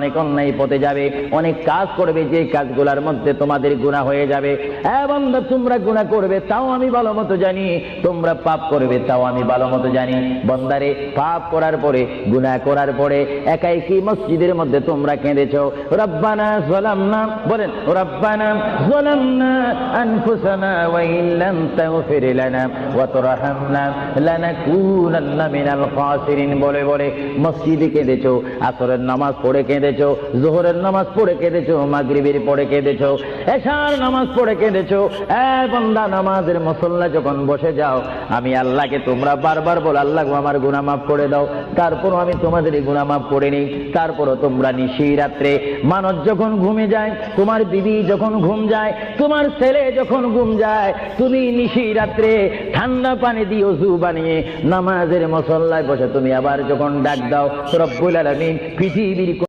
অনেক অন্যায় পথে যাবে, অনেক কাজ করবে, যে কাজগুলোর মধ্যে তোমাদের গুনাহ হয়ে যাবে। বান্দা, তোমরা গুনাহ করবে তাও আমি ভালো মতো জানি, তোমরা পাপ করবে তাও আমি ভালো মতো জানি। বান্দারে, পাপ করার পরে, গুনাহ করার পরে একাই কি মসজিদের মধ্যে তোমরা কেঁদেছো, রব্বানা যালামনা, বলেন রব্বানা যালামনা আনফুসানা ওয়া ইল্লাম তাগফির লানা ওয়া তারহামনা লানাকুনান্না মিনাল খাসিরিন বলে বলে মসজিদে কেঁদেছো, আসরের নামাজ পড়ে কেঁদেছো, যোহরের নামাজ পড়ে কেঁদেছো, মাগরিবের পড়ে কেঁদেছো, এশার নামাজ পড়ে কেঁদেছো। বান্দা, নামাজের মুসল্লা যখন বসে যাও, আমি আল্লাহকে তোমরা বারবার বল, আল্লাহ আমার গুনাহ মাফ করে দাও। তারপরও আমি তোমাদের গুনাহ মাফ করে নিই। তারপরও তোমরা নিশি রাত্রে, মানুষ যখন ঘুমে যায়, তোমার বিবি যখন ঘুম যায়, তোমার ছেলে যখন ঘুম যায়, তুমি নিশি রাত্রে ঠান্ডা পানি দিয়ে ওযু বানিয়ে নামাজের মুসল্লায় বসে তুমি আবার যখন ডাক দাও, রব্বুল আলামিন পৃথিবীর